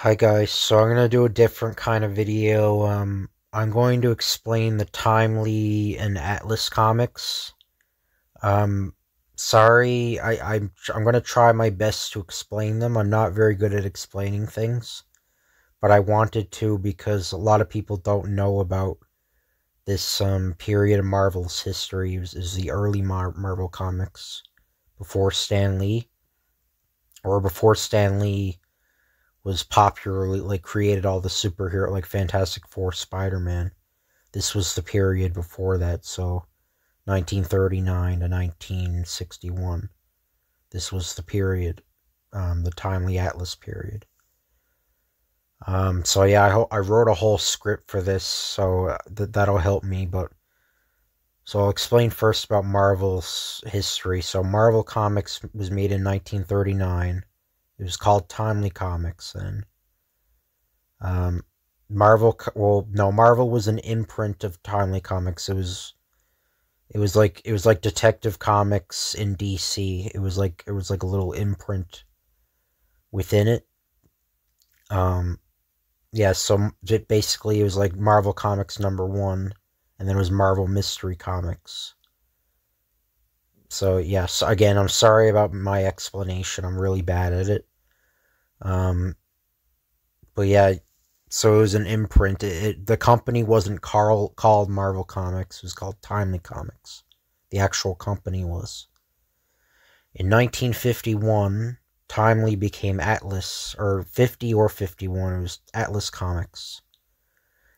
Hi guys, so I'm gonna do a different kind of video. I'm going to explain the Timely and Atlas comics. Um, sorry, I'm gonna try my best to explain them. I'm not very good at explaining things, but I wanted to because a lot of people don't know about this period of Marvel's history. Is the early Marvel comics before Stan Lee, or before Stan Lee was popularly like created all the superhero like Fantastic Four, Spider-Man. This was the period before that, so 1939 to 1961. This was the period, the Timely Atlas period. So yeah, I wrote a whole script for this, so that'll help me. But so I'll explain first about Marvel's history. So Marvel Comics was made in 1939. It was called Timely Comics then. Marvel, well, no, Marvel was an imprint of Timely Comics. It was like Detective Comics in DC. It was like a little imprint within it. Um, yeah, so basically it was like Marvel Comics #1, and then it was Marvel Mystery Comics. So yes, again, I'm sorry about my explanation. I'm really bad at it. Um, but yeah, so it was an imprint. The company wasn't called Marvel Comics. It was called Timely Comics. The actual company was. In 1951, Timely became Atlas, or 50 or 51. It was Atlas Comics.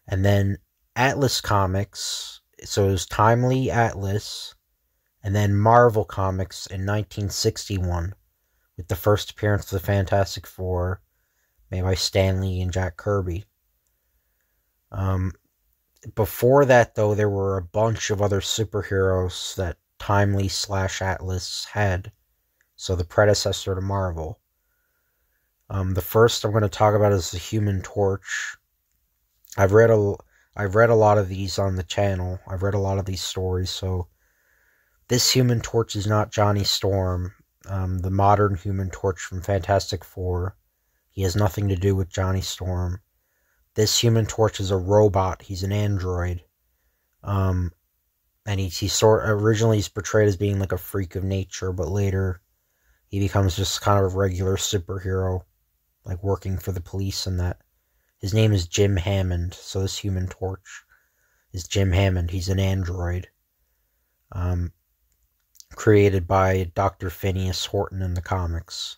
And then Atlas Comics, so it was Timely Atlas, and then Marvel Comics in 1961, with the first appearance of the Fantastic Four, made by Stan Lee and Jack Kirby. Before that, though, there were a bunch of other superheroes that Timely/Atlas had. So the predecessor to Marvel. The first I'm going to talk about is the Human Torch. I've read a lot of these on the channel. I've read a lot of these stories. So this Human Torch is not Johnny Storm, the modern Human Torch from Fantastic Four. He has nothing to do with Johnny Storm. This Human Torch is a robot. He's an android. And originally he's portrayed as being like a freak of nature, but later he becomes just kind of a regular superhero, like working for the police and that. His name is Jim Hammond, so this Human Torch is Jim Hammond. He's an android, created by Dr. Phineas Horton in the comics.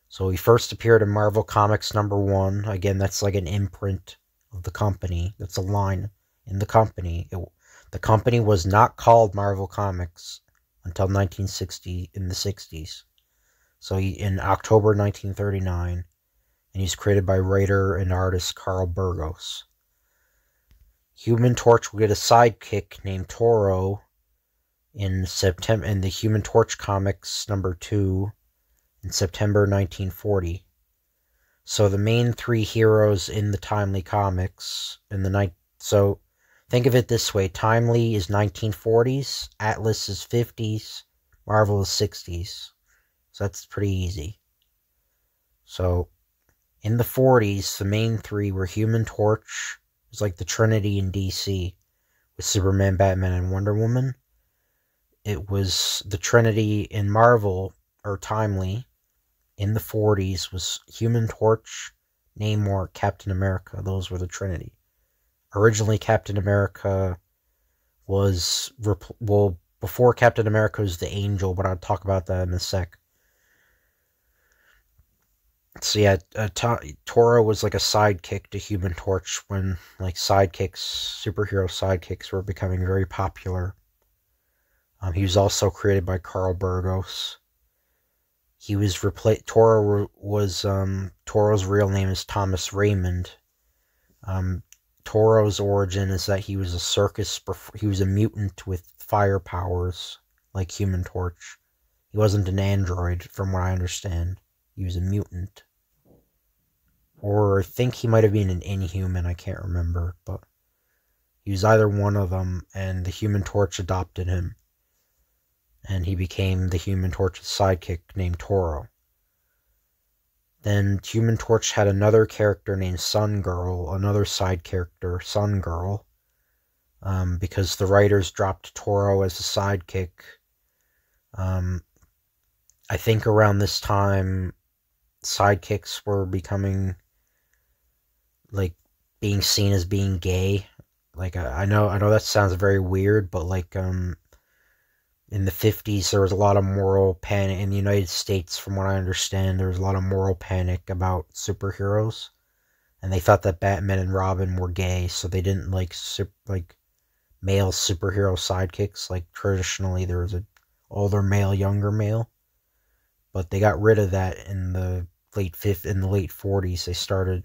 So he first appeared in Marvel Comics #1. Again, that's like an imprint of the company. That's a line in the company. The company was not called Marvel Comics until 1960, in the 60s. So in October 1939, and he's created by writer and artist Carl Burgos. Human Torch will get a sidekick named Toro in September, in the Human Torch comics #2, in September 1940. So the main three heroes in the Timely comics in the night. So think of it this way: Timely is 1940s, Atlas is 50s, Marvel is 60s. So that's pretty easy. So in the 40s, the main three were Human Torch. It was like the Trinity in DC with Superman, Batman, and Wonder Woman. It was the Trinity in Marvel, or Timely, in the 40s was Human Torch, Namor, Captain America. Those were the Trinity. Originally, Captain America was, well, before Captain America was the Angel, but I'll talk about that in a sec. So yeah, Toro was like a sidekick to Human Torch when like superhero sidekicks were becoming very popular. He was also created by Carl Burgos. He was replaced. Toro's real name is Thomas Raymond. Toro's origin is that he was he was a mutant with fire powers, like Human Torch. He wasn't an android, from what I understand. He was a mutant. Or I think he might have been an Inhuman, I can't remember, but he was either one of them, and the Human Torch adopted him. And he became the Human Torch's sidekick named Toro. Then Human Torch had another character named Sun Girl, another side character, Sun Girl, because the writers dropped Toro as a sidekick. I think around this time, sidekicks were becoming, like, being seen as being gay. Like, I know that sounds very weird, but like, in the 50s, there was a lot of moral panic in the United States. From what I understand, there was a lot of moral panic about superheroes, and they thought that Batman and Robin were gay, so they didn't like male superhero sidekicks. Like, traditionally, there was a older male, younger male, but they got rid of that in the late 40s. They started,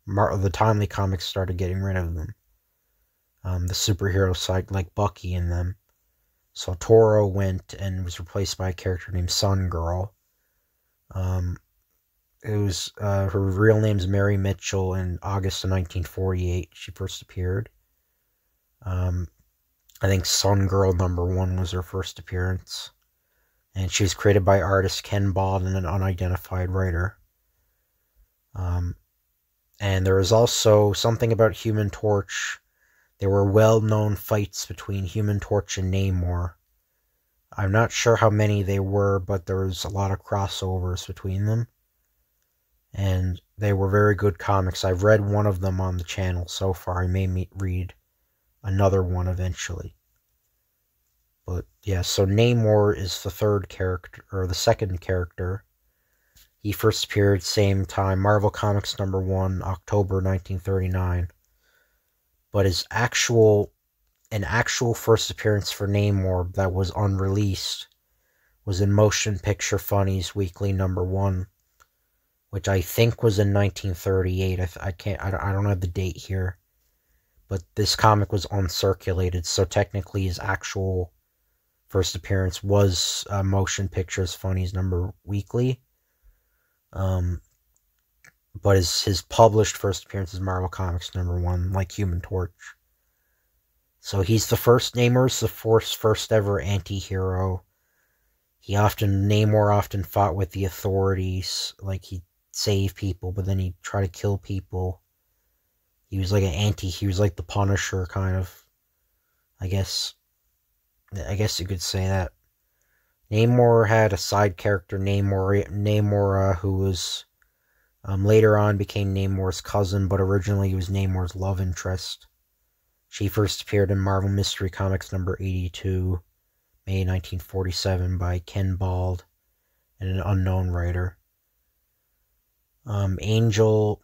the Timely comics started getting rid of them. The superhero side, like Bucky and them. So Toro went and was replaced by a character named Sun Girl. It was her real name's Mary Mitchell. In August of 1948, she first appeared. I think Sun Girl #1 was her first appearance, and she was created by artist Ken Bald and an unidentified writer. And there was also something about Human Torch. There were well-known fights between Human Torch and Namor. I'm not sure how many they were, but there was a lot of crossovers between them. And they were very good comics. I've read one of them on the channel so far. I may read another one eventually. But yeah, so Namor is the third character, or the second character. He first appeared same time, Marvel Comics #1, October 1939. But an actual first appearance for Namor that was unreleased was in Motion Picture Funnies Weekly #1, which I think was in 1938. I don't have the date here, but this comic was uncirculated, so technically his actual first appearance was Motion Pictures Funnies Weekly. But his published first appearance is Marvel Comics #1, like Human Torch. So he's the first. Namor's the first ever anti-hero. Namor often fought with the authorities, like he'd save people, but then he'd try to kill people. He was like he was like the Punisher, kind of. I guess you could say that. Namor had a side character, Namora, who was later on became Namor's cousin, but originally he was Namor's love interest. She first appeared in Marvel Mystery Comics #82, May 1947, by Ken Bald and an unknown writer. Angel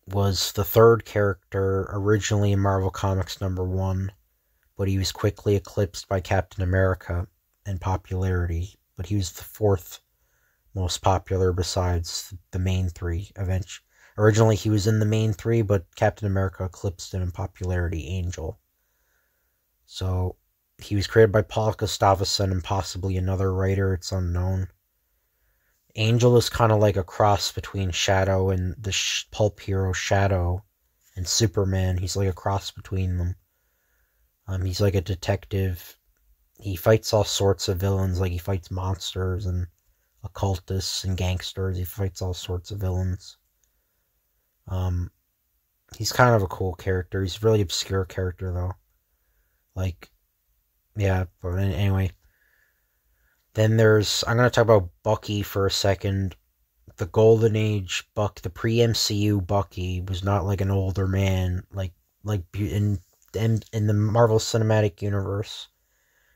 was the third character originally in Marvel Comics #1, but he was quickly eclipsed by Captain America in popularity. But he was the fourth most popular besides the main three. Originally he was in the main three, but Captain America eclipsed him in popularity, Angel. So he was created by Paul Gustafsson and possibly another writer. It's unknown. Angel is kind of like a cross between Shadow and the pulp hero Shadow and Superman. He's like a cross between them. He's like a detective. He fights all sorts of villains, like he fights monsters and occultists and gangsters. He fights all sorts of villains. He's kind of a cool character. He's a really obscure character, though. Like, yeah, but anyway. Then I'm going to talk about Bucky for a second. The Golden Age the pre-MCU Bucky was not like an older man, like in the Marvel Cinematic Universe.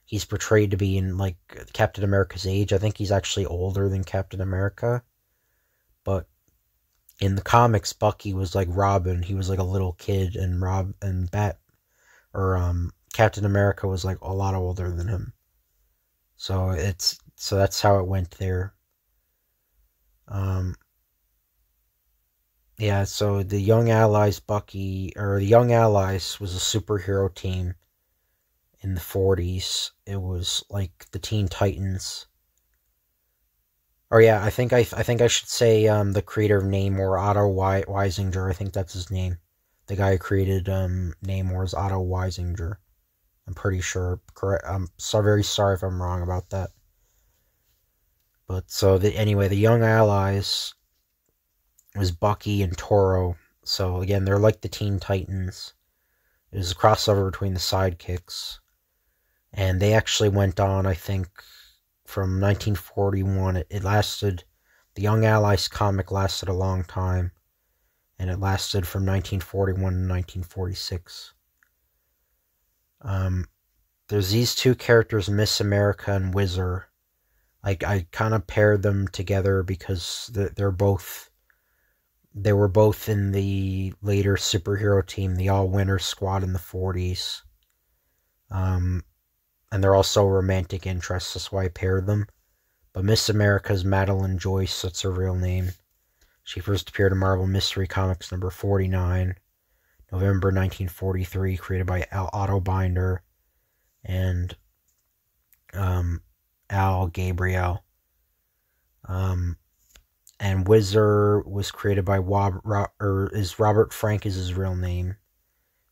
He's portrayed to be in, like, Captain America's age. I think he's actually older than Captain America. But in the comics, Bucky was like Robin. He was like a little kid, and Captain America was like a lot older than him. So that's how it went there. Yeah, so the Young Allies was a superhero team in the 40s. It was like the Teen Titans. Or yeah, I think I should say the creator of Namor, Otto Weisinger. I think that's his name. The guy who created Namor is Otto Weisinger. I'm pretty sure. Correct. I'm very sorry if I'm wrong about that. But so anyway, the Young Allies It was Bucky and Toro. So again, they're like the Teen Titans. It was a crossover between the sidekicks. And they actually went on, I think, from 1941. It lasted, the Young Allies comic lasted a long time. And it lasted from 1941 to 1946. There's these two characters, Miss America and Whizzer. I kind of paired them together because they were both in the later superhero team, the All-Winner Squad in the 40s. And they're also romantic interests, that's why I paired them. But Miss America's Madeline Joyce, that's her real name. She first appeared in Marvel Mystery Comics number 49, November 1943, created by Otto Binder and Al Gabriel. And Whizzer was created by Robert Frank is his real name.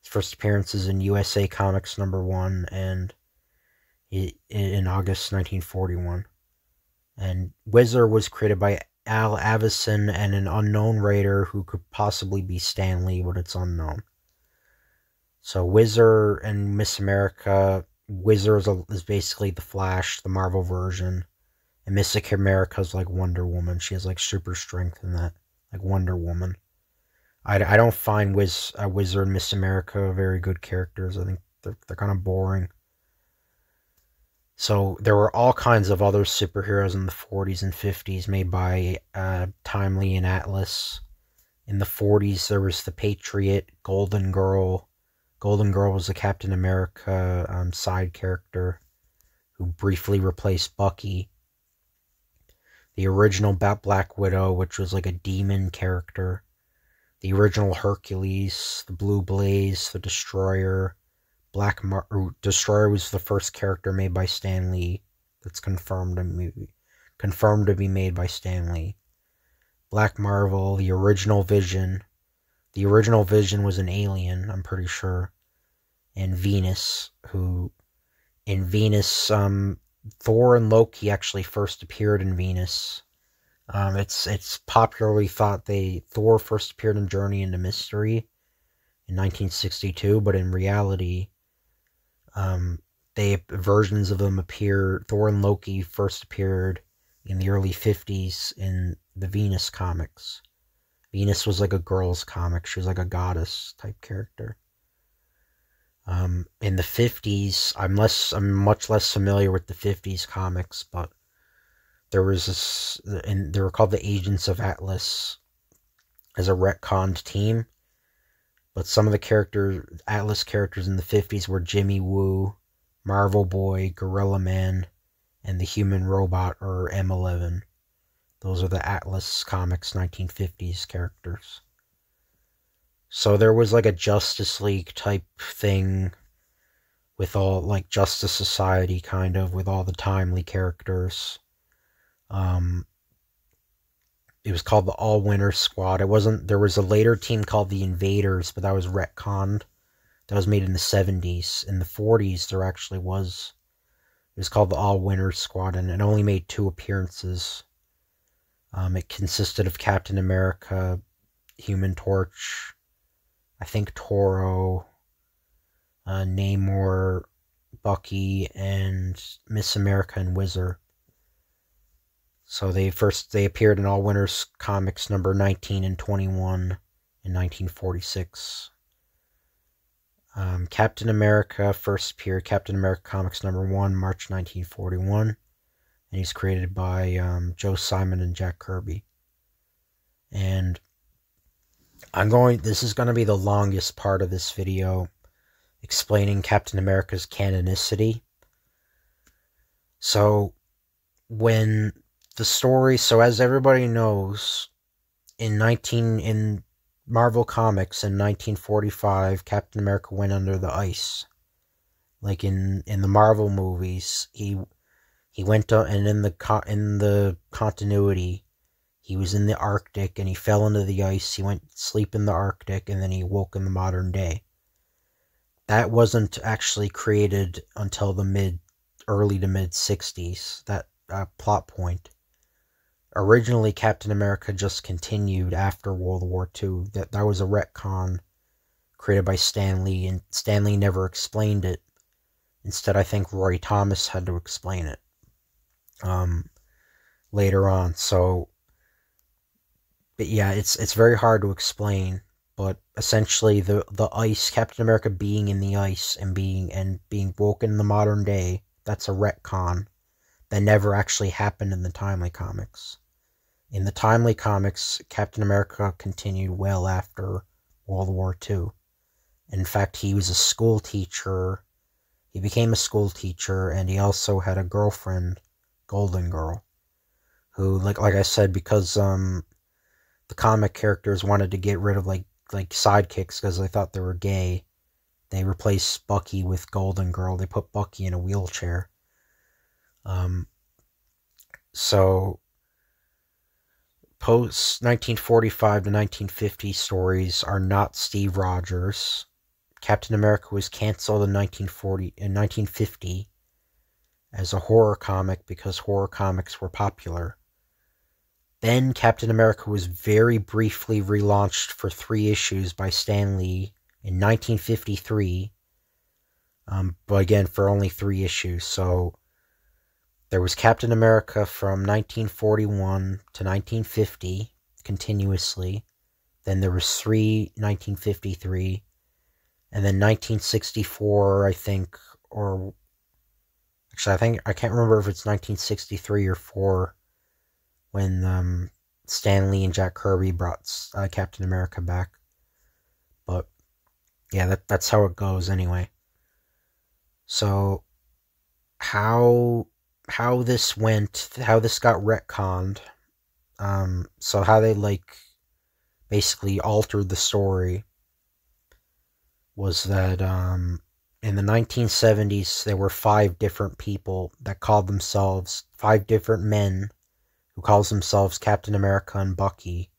His first appearances in USA Comics number 1 and in August 1941. And Whizzer was created by Al Avison and an unknown writer who could possibly be Stan Lee, but it's unknown. So Whizzer and Miss America, Whizzer is basically the Flash, the Marvel version. And Miss America's like Wonder Woman. She has like super strength in that, like Wonder Woman. I don't find Whizzer and Miss America very good characters. I think they're kind of boring. So there were all kinds of other superheroes in the 40s and 50s made by Timely and Atlas. In the 40s, there was the Patriot, Golden Girl. Golden Girl was a Captain America side character who briefly replaced Bucky. The original Black Widow, which was like a demon character. The original Hercules, the Blue Blaze, the Destroyer. Destroyer was the first character made by Stan Lee. That's confirmed to be made by Stan Lee. Black Marvel, the original Vision. The original Vision was an alien, I'm pretty sure. And Venus, who in Venus, Thor and Loki actually first appeared in Venus. It's popularly thought Thor first appeared in Journey into Mystery in 1962, but in reality, versions of them appear. Thor and Loki first appeared in the early 50s in the Venus comics. Venus was like a girl's comic. She was like a goddess type character. In the 50s, I'm much less familiar with the 50s comics, but there was this, and they were called the Agents of Atlas as a retconned team. But some of the Atlas characters in the 50s were Jimmy Woo, Marvel Boy, Gorilla Man, and the Human Robot, or M11. Those are the Atlas Comics 1950s characters. So there was like a Justice League type thing with all, like Justice Society kind of, with all the Timely characters. It was called the All-Winner Squad. There was a later team called the Invaders, but that was retconned. That was made in the 70s. In the 40s, it was called the All-Winner Squad, and it only made 2 appearances. It consisted of Captain America, Human Torch, I think Toro, Namor, Bucky, and Miss America and Whizzer. So they appeared in All Winners Comics number 19 and 21 in 1946. Captain America first appeared, Captain America Comics number 1, March 1941. And he's created by Joe Simon and Jack Kirby. And this is going to be the longest part of this video, explaining Captain America's canonicity. So, as everybody knows, in Marvel Comics in 1945, Captain America went under the ice. Like in the Marvel movies, he went and in the continuity, he was in the Arctic and he fell into the ice. He went to sleep in the Arctic and then he woke in the modern day. That wasn't actually created until the early to mid 60s, that plot point. Originally, Captain America just continued after World War II. That was a retcon created by Stan Lee, and Stan Lee never explained it. Instead, I think Roy Thomas had to explain it later on. So, but yeah, it's very hard to explain. But essentially, the ice, Captain America being in the ice and being woken in the modern day, that's a retcon that never actually happened in the Timely comics. In the Timely comics, Captain America continued well after World War II. In fact, he was a school teacher. He became a school teacher, and he also had a girlfriend, Golden Girl, who, like I said, because the comic characters wanted to get rid of like sidekicks because they thought they were gay. They replaced Bucky with Golden Girl. They put Bucky in a wheelchair. So post 1945 to 1950 stories are not Steve Rogers. Captain America was canceled in 1950 as a horror comic because horror comics were popular. Then Captain America was very briefly relaunched for 3 issues by Stan Lee in 1953, but again for only 3 issues. So there was Captain America from 1941 to 1950 continuously. Then there was 3 1953, and then 1964, I think, or actually I can't remember if it's 1963 or 4 when Stan Lee and Jack Kirby brought Captain America back. But yeah, that's how it goes anyway. So how this went, how this got retconned, so how they basically altered the story was that in the 1970s there were 5 different people that called themselves 5 different men who calls themselves Captain America and Bucky.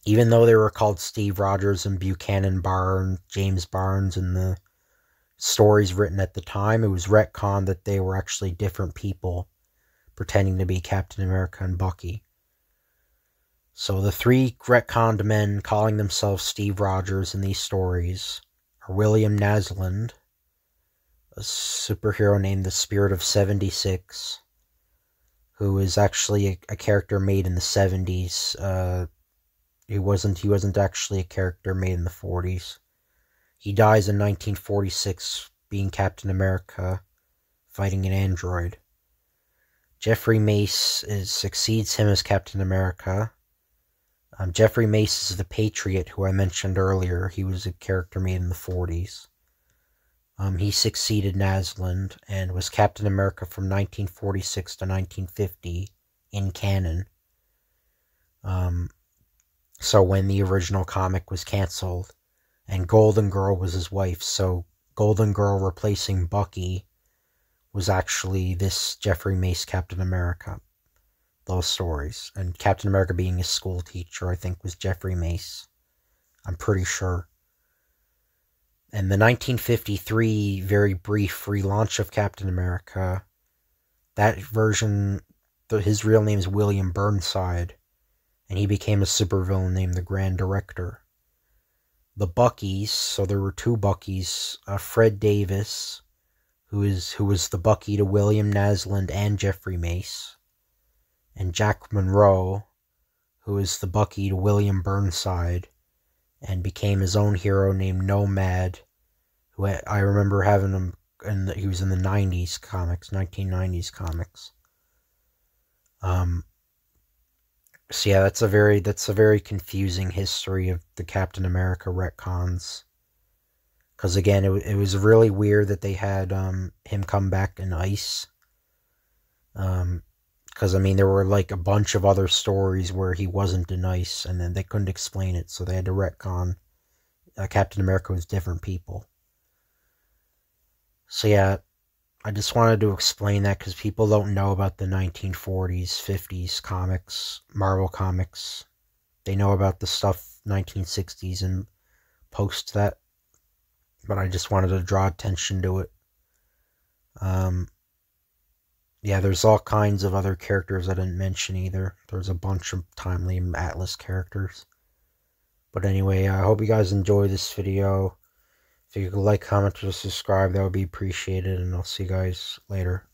Even though they were called Steve Rogers and Buchanan Barnes, James Barnes in the stories written at the time, it was retconned that they were actually different people pretending to be Captain America and Bucky. So the 3 retconned men calling themselves Steve Rogers in these stories are William Naslund, a superhero named the Spirit of 76, who is actually a character made in the 70s. He wasn't actually a character made in the 40s. He dies in 1946 being Captain America, fighting an android. Jeffrey Mace succeeds him as Captain America. Jeffrey Mace is the Patriot who I mentioned earlier. He was a character made in the 40s. He succeeded Naslund and was Captain America from 1946 to 1950 in canon. So when the original comic was canceled, and Golden Girl was his wife, so Golden Girl replacing Bucky was actually this Jeffrey Mace Captain America. Those stories. And Captain America being a school teacher, I think, was Jeffrey Mace. I'm pretty sure. And the 1953 very brief relaunch of Captain America, that version, his real name is William Burnside, and he became a supervillain named the Grand Director. The Buckies, so there were 2 Buckies, Fred Davis, who was the Bucky to William Naslund and Jeffrey Mace, and Jack Monroe, who is the Bucky to William Burnside, and became his own hero named Nomad, who I remember having him, and he was in the 90s comics, 1990s comics. So yeah, that's a very confusing history of the Captain America retcons. Because again, it was really weird that they had him come back in ice. Because I mean, there were like a bunch of other stories where he wasn't in ice, and then they couldn't explain it, so they had to retcon Captain America was different people. So yeah, I just wanted to explain that because people don't know about the 1940s, 50s comics, Marvel comics. They know about the stuff 1960s and post that, but I just wanted to draw attention to it. Yeah, there's all kinds of other characters I didn't mention either. There's a bunch of Timely Atlas characters. But anyway, I hope you guys enjoy this video. If you could like, comment, or subscribe, that would be appreciated. And I'll see you guys later.